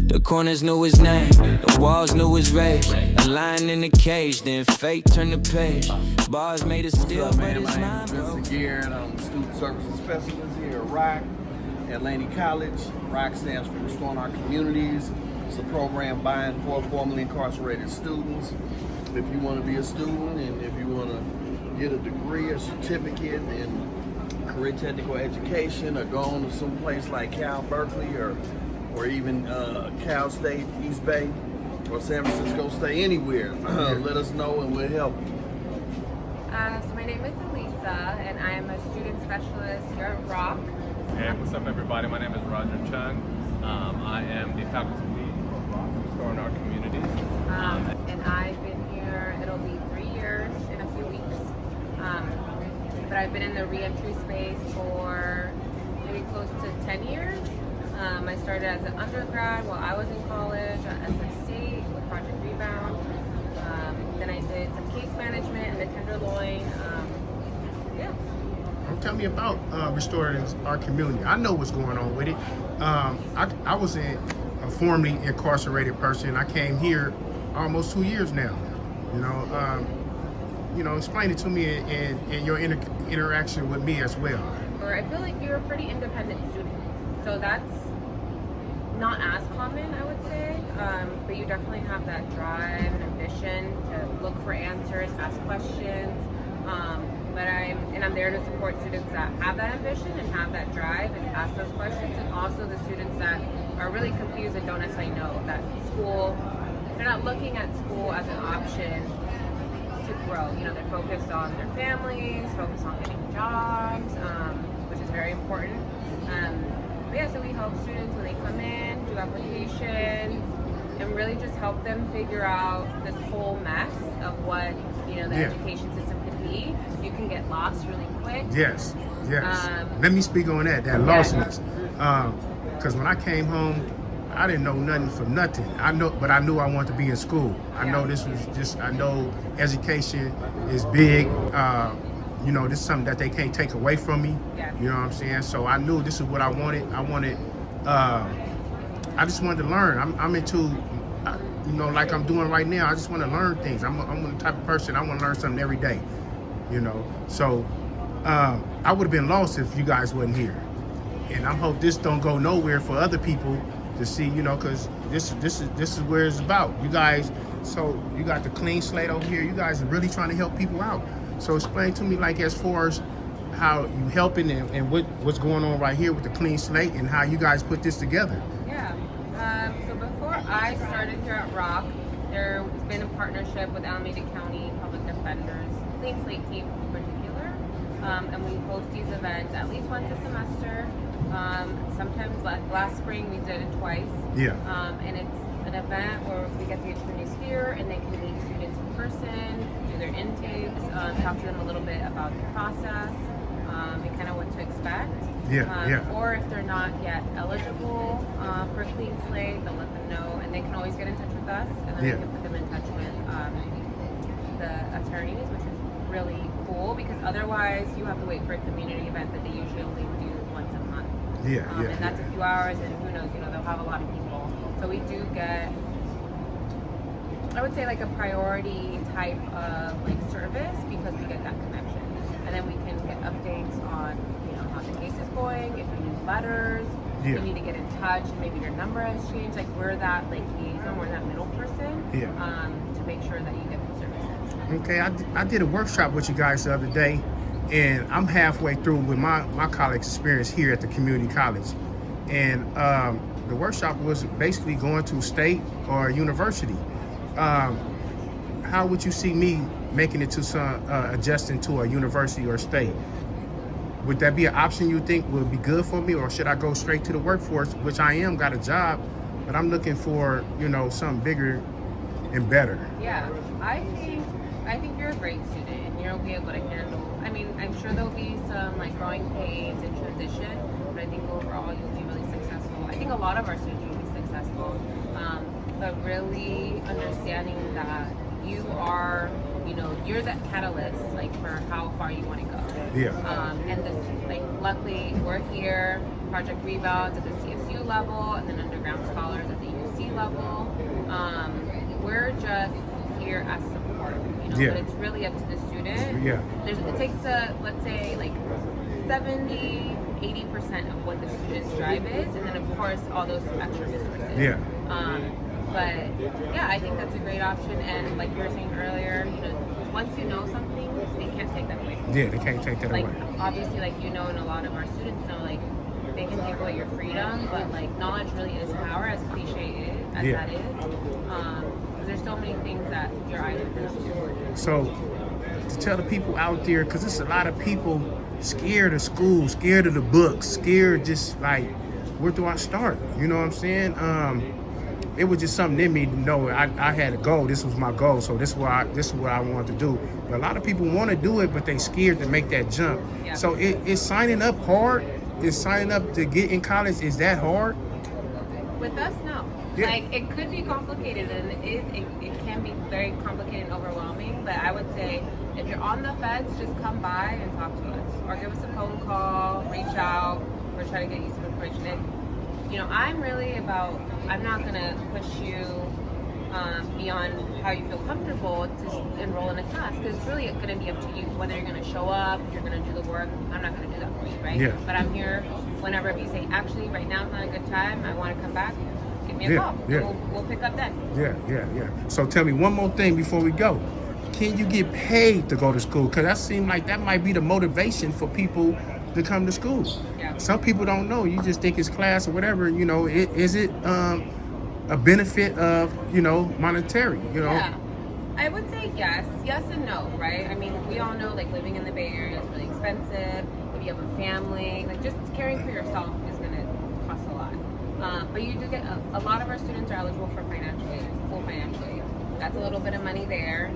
The corners knew his name, the walls knew his rage. A lion in the cage, then fate turned the page. Bars made it still, but his mind broke. Vincent Garrett, I'm the Student Services Specialist here at ROC, at Laney College. ROC stands for Restoring Our Communities. It's a program by and for formerly incarcerated students. If you want to be a student and if you want to get a degree or certificate in career technical education or go on to some place like Cal Berkeley or even Cal State, East Bay, or San Francisco State, anywhere, let us know and we'll help you. So my name is Elisa, and I am a student specialist here at ROC. Hey, what's up everybody? My name is Roger Chung. I am the faculty lead for ROC, Restoring Our Communities. And I've been here, it'll be 3 years in a few weeks. But I've been in the reentry space for maybe close to 10 years. I started as an undergrad while I was in college at SF State with Project Rebound. Then I did some case management in the Tenderloin. Tell me about Restoring Our Community. I know what's going on with it. I was a formerly incarcerated person. I came here almost 2 years now. Explain it to me and your interaction with me as well. I feel like you're a pretty independent student, so that's not as common, I would say, but you definitely have that drive and ambition to look for answers, ask questions, I'm there to support students that have that ambition and have that drive and ask those questions, and also the students that are really confused and don't necessarily know that school, they're not looking at school as an option to grow. They're focused on their families, focused on getting jobs, which is very important. So we help students when they come in, do applications, and really just help them figure out this whole mess of what the education system could be. You can get lost really quick. Yes. Let me speak on that lostness. Because when I came home, I didn't know nothing from nothing. I knew I wanted to be in school. I know education is big. This is something that they can't take away from me. Yeah. You know what I'm saying? So I knew this is what I wanted. I just wanted to learn. I'm into, like I'm doing right now. I just want to learn things. I'm the type of person, I want to learn something every day. So I would have been lost if you guys wasn't here. And I hope this don't go nowhere for other people to see, because this is where it's about. You guys, so you got the clean slate over here. You guys are really trying to help people out. So explain to me, like, as far as how you helping and what's going on right here with the clean slate and how you guys put this together. Yeah. So before I started here at ROC, there's been a partnership with Alameda County Public Defenders, Clean Slate team in particular, and we host these events at least once a semester. Sometimes last spring we did it twice. Yeah. And it's an event where we get the attorneys here and they can meet students in person, do their intakes, talk to them a little bit about the process, and kind of what to expect. Or if they're not yet eligible for Clean Slate, they'll let them know, and they can always get in touch with us, and then we can put them in touch with the attorneys, which is really cool, because otherwise you have to wait for a community event that they usually only do once a month. And that's a few hours, and who knows, they'll have a lot of people. So we do get, I would say, like a priority type of service, because we get that connection, and then we can get updates on how the case is going. If you need letters, you need to get in touch. Maybe your number has changed. Like, we're that liaison, we're that middle person to make sure that you get the services. Okay, I did a workshop with you guys the other day, and I'm halfway through with my college experience here at the community college, and the workshop was basically going to state or university. How would you see me making it to some adjusting to a university or state? Would that be an option you think would be good for me, or should I go straight to the workforce, which I am, got a job, but I'm looking for something bigger and better? Yeah, I think you're a great student, and you'll be able to handle. I mean, I'm sure there'll be some growing pains and transition, but I think overall you'll be really successful. I think a lot of our students will be successful, but really understanding that you are, you're that catalyst, for how far you want to go. Yeah. And luckily we're here, Project Rebound at the CSC USU level, and then underground scholars at the UC level. We're just here as support, you know, Yeah. but it's really up to the student. Yeah. It takes let's say like 70-80% of what the student's drive is, and then of course all those extra resources. Yeah. But yeah, I think that's a great option. And like you were saying earlier, you know, once you know something, they can't take that away. Yeah, they can't take that Like away. obviously, like you know, and a lot of our students know, like they can take away your freedom, but like knowledge really is power, as cliche as Yeah. that is. 'Cause there's so many things that your eyes are to. So to tell the people out there, because there's a lot of people scared of school, scared of the books, scared just like, where do I start? You know what I'm saying? It was just something in me to know I had a goal. This was my goal, so this is what I wanted to do. But a lot of people want to do it, but they scared to make that jump. Yeah. So is signing up hard? Is signing up to get in college, is that hard? With us, no. Yeah. Like it could be complicated, and it can be very complicated and overwhelming. But I would say if you're on the fence, just come by and talk to us, or give us a phone call, reach out. We're trying to get you some information. And, you know, I'm really about. I'm not gonna push you beyond how you feel comfortable to enroll in a class, because it's really gonna be up to you whether you're gonna show up, if you're gonna do the work. I'm not gonna do that for you, right? Yeah. But I'm here whenever you say, actually, right now is not a good time. I want to come back. Give me a Yeah, call. yeah. We'll pick up then. Yeah. So tell me one more thing before we go. Can you get paid to go to school? Because that seems like that might be the motivation for people to come to school. Yeah. Some people don't know. You just think it's class or whatever. You know, is it a benefit of, you know, monetary? You know. Yeah. I would say yes and no, right? I mean, we all know like living in the Bay Area is really expensive. If you have a family, like just caring for yourself is going to cost a lot. But you do get a lot of our students are eligible for financial aid, full financial aid. That's a little bit of money there.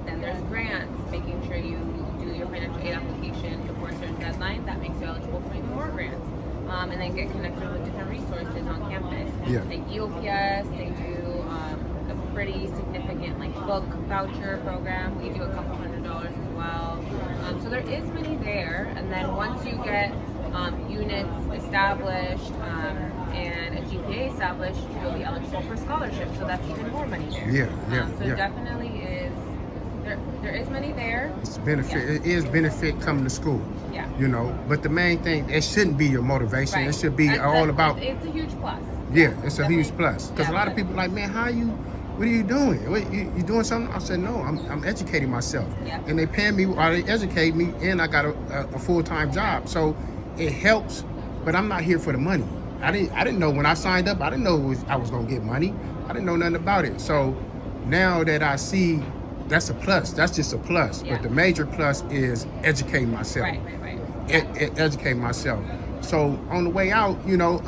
Then there's grants, making sure you do your financial aid application before a certain deadline. That makes you eligible for even more grants. And then get connected with different resources on campus. Yeah. Like EOPS, they do a pretty significant like book voucher program. We do a couple $100s as well. So there is money there. And then once you get units established and a GPA established, you'll be eligible for scholarships. So that's even more money there. Yeah. So it definitely is. There is money there. It's benefit. Yes. It is benefit coming to school. Yeah. You know, but the main thing, it shouldn't be your motivation. Right. It should be That's all about. It's a huge plus. Yeah, it's a huge Definitely. plus. Because a lot of people like, man, what are you doing? You doing something? I said, no, I'm educating myself. Yeah. And they paying me, or they educate me, and I got a full-time job. So it helps, but I'm not here for the money. I didn't know when I signed up, I didn't know I was going to get money. I didn't know nothing about it. So now that I see, that's a plus. That's just a plus. Yeah. But the major plus is educating myself. Right. Educate myself. So on the way out, you know,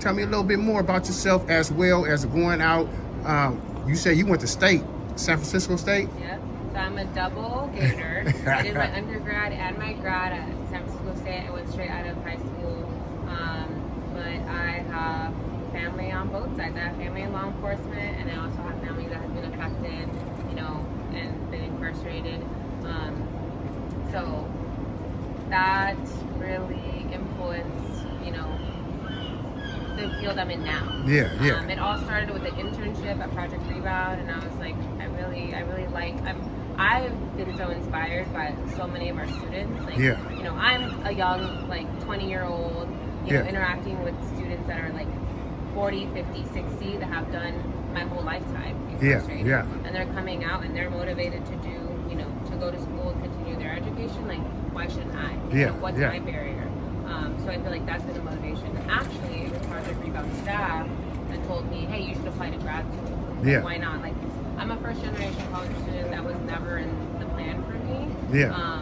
tell me a little bit more about yourself as well as going out. You say you went to state, San Francisco State? Yep. So I'm a double Gator. I did my undergrad and my grad at San Francisco State. I went straight out of high school. But I have family on both sides. I have family in law enforcement, and I also have family that has been affected, you know, and been incarcerated. So that really influenced, you know, the field I'm in now. Yeah. It all started with an internship at Project Rebound, and I was like, I really like. I've been so inspired by so many of our students. Like, Yeah. you know, I'm a young, like 20-year-old, you know, Yeah. interacting with students that are like 40, 50, 60 that have done my whole lifetime. incarcerated. Yeah. And they're coming out and they're motivated to do, you know, to go to school and continue their education. Like, why shouldn't I? You know, what's my barrier? So I feel like that's been the motivation. Actually, the Project Rebound staff that told me, hey, you should apply to grad school. Like, Yeah. why not? Like, I'm a first generation college student. That was never in the plan for me. Yeah.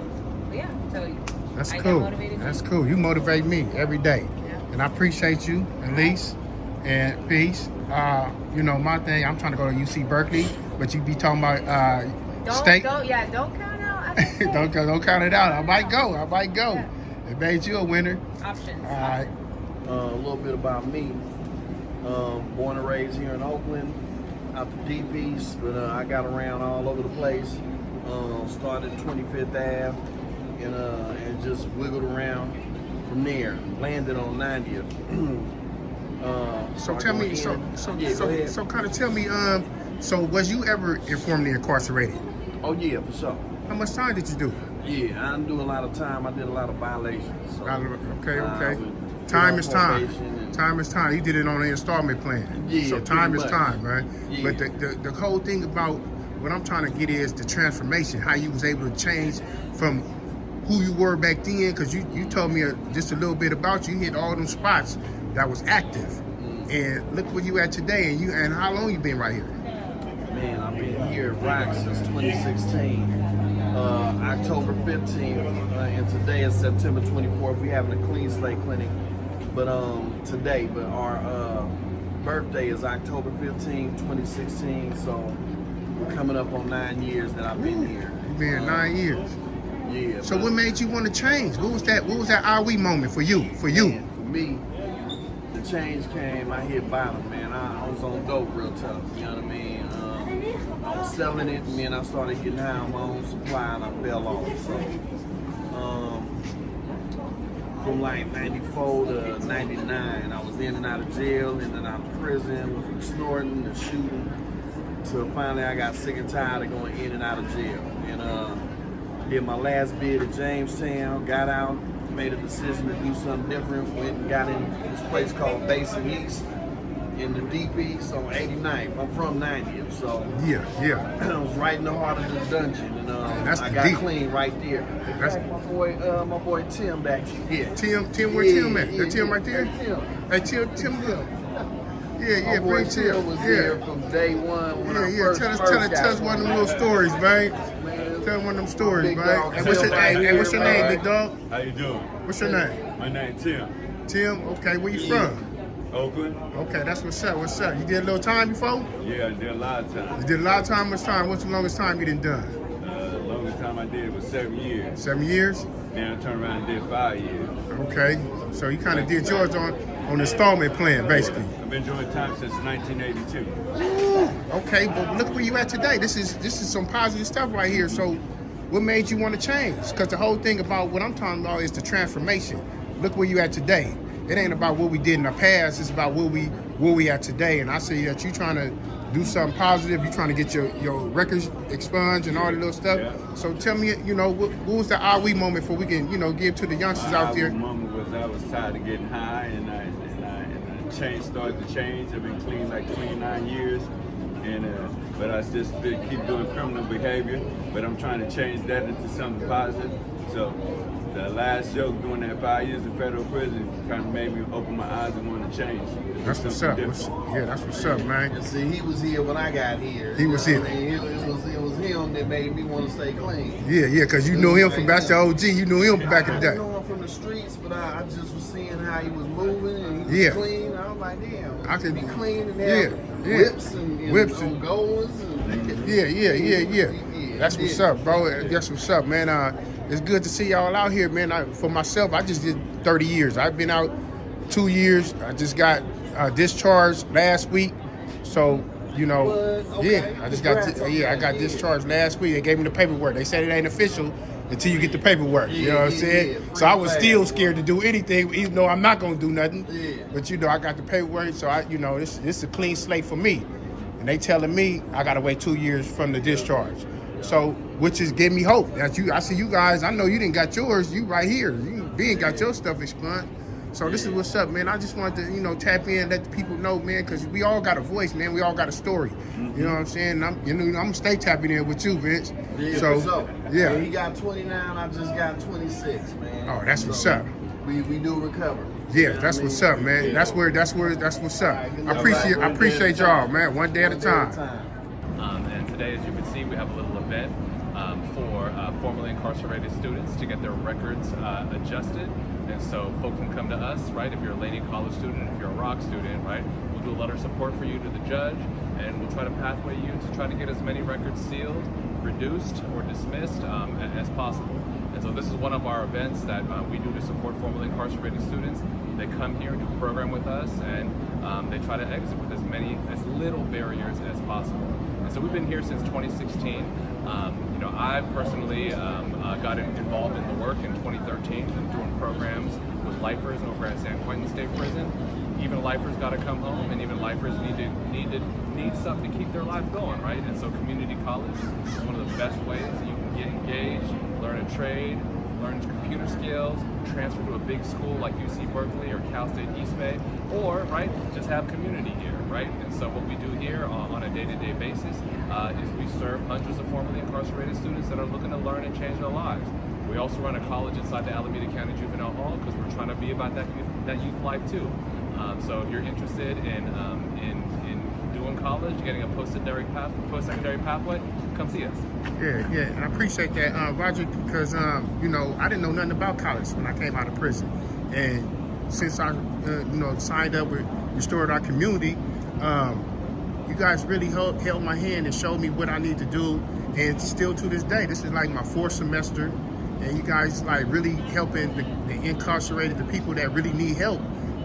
But yeah, so That's I cool. got motivated That's too. cool. You motivate me every day. Yeah. And I appreciate you, Elise, and peace. You know, my thing, I'm trying to go to UC Berkeley, but you be talking about state. Don't count out. I think don't count it out. I might go. Yeah. It made you a winner. Options. All right. A little bit about me. Born and raised here in Oakland, out the Deep East, but I got around all over the place. Started 25th Ave and just wiggled around from there, landed on 90th. So tell me, yeah, go ahead. so kind of tell me, so was you ever informally incarcerated? Oh yeah, for sure. How much time did you do? Yeah, I didn't do a lot of time. I did a lot of violations. So, Okay. would Time get is on time. probation and- Time is time. You did it on an installment plan. Yeah, So time is pretty much. time, right? Yeah. But the whole thing about what I'm trying to get is the transformation, how you was able to change from who you were back then, because you told me just a little bit about you. You hit all them spots that was active. And look where you at today, and how long you been right here? Man, I've been here at ROC since 2016. October 15th, and today is September 24th. We're having a clean slate clinic, but today. But our birthday is October 15th, 2016. So we're coming up on 9 years that I've been here. You been here 9 years. Yeah. So but- what made you want to change? What was that are we moment for you? For you? Man, for me, the change came. I hit bottom, man. I was on dope real tough. You know what I mean? I was selling it, and then I started getting high on my own supply, and I fell off. So, from like 94 to 99, I was in and out of jail, in and out of prison, from snorting to shooting, till finally I got sick and tired of going in and out of jail. And did my last bid at Jamestown, got out, made a decision to do something different, went and got in this place called Basin East in the Deep East on 89th. I'm from 90th, so Yeah. I was right in the heart of the dungeon, and That's I the got deep. clean right there. That's- My boy Tim back here. Tim, where Tim at? That Tim right there? Tim. Hey, Tim, look. Yeah, My boy bring Tim. Tim was here from day one when I first Tell got us one of them little stories, man. Tell one of them stories, Big man. dog And what's Tim your right name? here, What's your name, big dog? How you doing? What's your name? My name Tim. Tim. Okay, where you Yeah. from? Oakland. Okay, that's what's up. What's up? You did a little time before? Yeah, I did a lot of time. You did a lot of time. Much time? What's the longest time you done? The longest time I did was 7 years. 7 years. Then I turned around and did 5 years. Okay, so you kind of did yours on installment plan, basically. I've been doing time since 1982. Okay, but look where you at today. This is some positive stuff right here. So, what made you want to change? Because the whole thing about what I'm talking about is the transformation. Look where you at today. It ain't about what we did in the past. It's about where we at today. And I see that you trying to do something positive. You trying to get your records expunged and all that little stuff. Yeah. So tell me, what was the are we moment for we can give to the youngsters out there? The moment was I was tired of getting high, and the change started to change. I've been clean 9 years, and but I just keep doing criminal behavior. But I'm trying to change that into something positive. So the last joke doing that 5 years in federal prison kind of made me open my eyes and want to change. Do That's what's something up. different. That's what's up, man. And see, he was here when I got here. He was You know here. what I mean? It was him that made me want to stay clean. Yeah, because you knew him from back to OG. You knew him back in the I day. didn't know him from the streets, but I just was seeing how he was moving and he was Yeah. clean. I was like, damn, I could- be clean and yeah, have yeah. whips and Whips and- goals. And, Yeah. That's what's up, bro. That's what's up, man. It's good to see y'all out here, man. For myself, I just did 30 years. I've been out 2 years. I just got discharged last week. So, What? Okay. I just Congrats got on I that, got yeah. discharged last week. They gave me the paperwork. They said it ain't official until you get the paperwork. You know what I'm Yeah, saying? yeah. So I was Free still flag. scared to do anything, even though I'm not gonna do nothing. Yeah. But I got the paperwork, so this is a clean slate for me. And they telling me I gotta wait 2 years from the discharge. So, which is giving me hope. I see you guys. I know you didn't got yours. You right here. You being got your stuff expunged. So this is what's up, man. I just wanted to, tap in, let the people know, man, because we all got a voice, man. We all got a story. You know what I'm saying? I'm gonna stay tapping in with you, Vince. Yeah, So, for sure. yeah. He got 29. I just got 26, man. Oh, that's what's up. We do recover. Yeah, that's what's up, man. That's what's up. I appreciate y'all, man. One day at a time. And today, as you can see, we have a little event for formerly incarcerated students to get their records adjusted. And so folks can come to us, right? If you're a Laney College student, if you're a ROC student, right? We'll do a letter of support for you to the judge, and we'll try to pathway you to try to get as many records sealed, reduced, or dismissed as possible. And so this is one of our events that we do to support formerly incarcerated students. They come here, do a program with us, and they try to exit with as little barriers as possible. And so we've been here since 2016. I personally got involved in the work in 2013 and doing programs with lifers over at San Quentin State Prison. Even lifers got to come home, and even lifers need something to keep their lives going, right? And so community college is one of the best ways that you can get engaged, learn a trade, learn computer skills, transfer to a big school like UC Berkeley or Cal State East Bay, or right, just have community here, right? And so what we do here on a day-to-day basis is we serve hundreds of formerly incarcerated students that are looking to learn and change their lives. We also run a college inside the Alameda County Juvenile Hall because we're trying to be about that youth life too. So if you're interested in doing college, getting a post-secondary pathway, come see us. Yeah, and I appreciate that, Roger, because you know, I didn't know nothing about college when I came out of prison, and since I signed up with Restored Our Community, you guys really held my hand and showed me what I need to do, and still to this day, this is like my 4th semester, and you guys like really helping the incarcerated, the people that really need help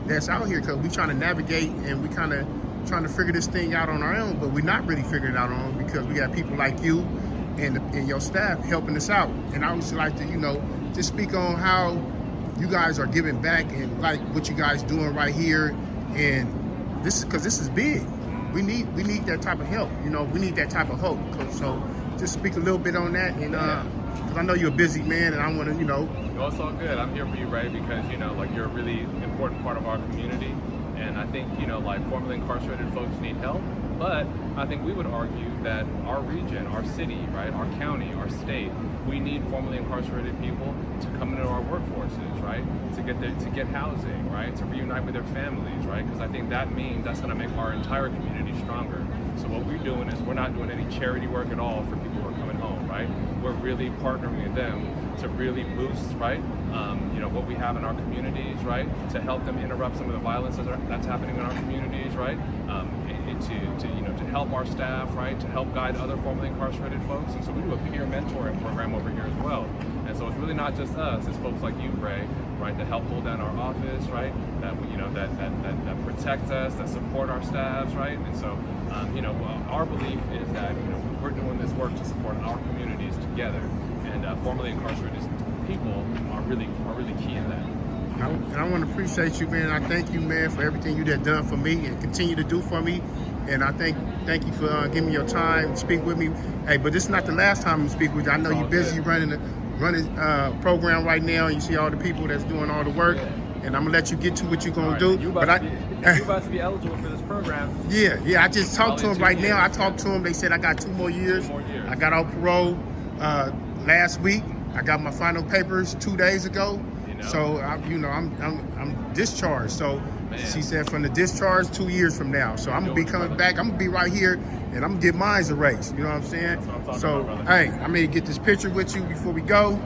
that's out here, because we trying to navigate and we kind of trying to figure this thing out on our own, but we're not really figuring it out on our own because we got people like you and your staff helping us out. And I would just like to, just speak on how you guys are giving back and like what you guys doing right here. And this is because this is big. We need that type of help. We need that type of hope. So just speak a little bit on that, and because I know you're a busy man, and I want to, Well, it's all good. I'm here for you, Ray, because you're a really important part of our community. And I think, like formerly incarcerated folks need help, but I think we would argue that our region, our city, right, our county, our state, we need formerly incarcerated people to come into our workforces, right, to get housing, right, to reunite with their families, right, because I think that means that's going to make our entire community stronger. So what we're doing is we're not doing any charity work at all for people who are coming home, right? We're really partnering with them to really boost, right, what we have in our communities, right, to help them interrupt some of the violence that's happening in our communities, right, to help our staff, right, to help guide other formerly incarcerated folks. And so we do a peer mentoring program over here as well. And so it's really not just us, it's folks like you, Ray, right, that help hold down our office, right, that that protect us, that support our staffs, right. And so our belief is that we're doing this work to support our communities together, and formerly incarcerated people are really key in that. And I want to appreciate you, man. I thank you, man, for everything you have done for me and continue to do for me. And I thank you for giving me your time to speak with me. Hey, but this is not the last time I'm speaking with you. I know you're busy running a program right now, and you see all the people that's doing all the work. And I'm gonna let you get to what you're gonna do. You're about to be eligible for this program. Yeah. I just talked to them right now. I talked to them. They said I got 2 more years. I got off parole last week. I got my final papers 2 days ago. So I'm discharged. So she said from the discharge 2 years from now. So I'm gonna be coming back. I'm gonna be right here, and I'm gonna give mine a race. You know what I'm saying? That's what I'm talking so about, brother. hey, I may get this picture with you before we go.